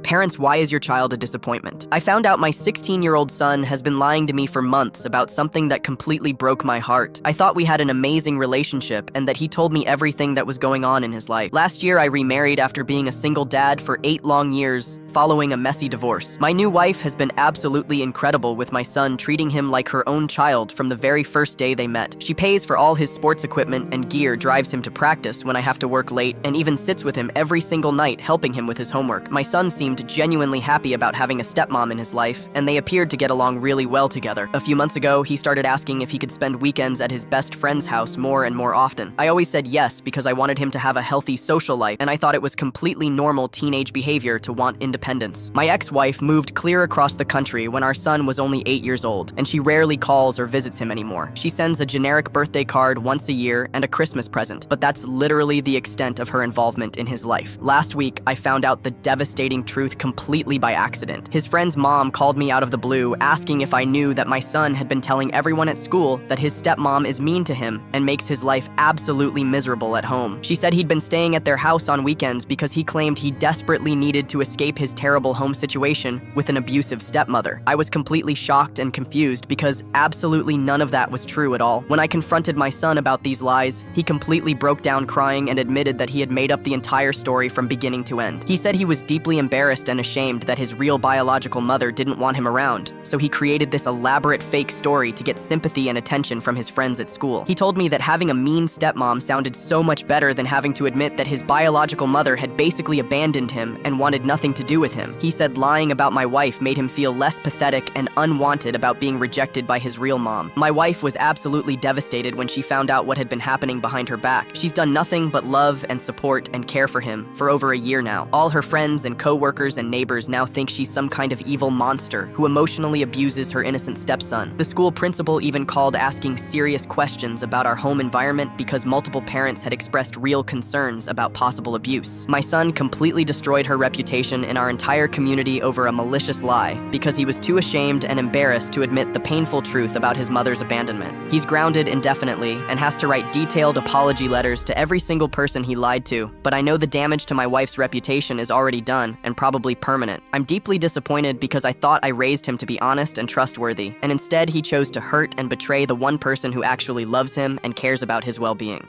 Parents, why is your child a disappointment? I found out my 16-year-old son has been lying to me for months about something that completely broke my heart. I thought we had an amazing relationship and that he told me everything that was going on in his life. Last year, I remarried after being a single dad for 8 long years, following a messy divorce. My new wife has been absolutely incredible with my son, treating him like her own child from the very first day they met. She pays for all his sports equipment and gear, drives him to practice when I have to work late, and even sits with him every single night, helping him with his homework. My son seemed genuinely happy about having a stepmom in his life, and they appeared to get along really well together. A few months ago, he started asking if he could spend weekends at his best friend's house more and more often. I always said yes because I wanted him to have a healthy social life, and I thought it was completely normal teenage behavior to want independence. My ex-wife moved clear across the country when our son was only 8 years old, and she rarely calls or visits him anymore. She sends a generic birthday card once a year and a Christmas present, but that's literally the extent of her involvement in his life. Last week, I found out the devastating truth completely by accident. His friend's mom called me out of the blue, asking if I knew that my son had been telling everyone at school that his stepmom is mean to him and makes his life absolutely miserable at home. She said he'd been staying at their house on weekends because he claimed he desperately needed to escape his terrible home situation with an abusive stepmother. I was completely shocked and confused because absolutely none of that was true at all. When I confronted my son about these lies, he completely broke down crying and admitted that he had made up the entire story from beginning to end. He said he was deeply embarrassed and ashamed that his real biological mother didn't want him around, so he created this elaborate fake story to get sympathy and attention from his friends at school. He told me that having a mean stepmom sounded so much better than having to admit that his biological mother had basically abandoned him and wanted nothing to do with him. He said lying about my wife made him feel less pathetic and unwanted about being rejected by his real mom. My wife was absolutely devastated when she found out what had been happening behind her back. She's done nothing but love and support and care for him for over a year now. All her friends and co-workers and neighbors now think she's some kind of evil monster who emotionally abuses her innocent stepson. The school principal even called asking serious questions about our home environment because multiple parents had expressed real concerns about possible abuse. My son completely destroyed her reputation in our entire community over a malicious lie because he was too ashamed and embarrassed to admit the painful truth about his mother's abandonment. He's grounded indefinitely and has to write detailed apology letters to every single person he lied to, but I know the damage to my wife's reputation is already done and probably permanent. I'm deeply disappointed because I thought I raised him to be honest and trustworthy, and instead he chose to hurt and betray the one person who actually loves him and cares about his well-being.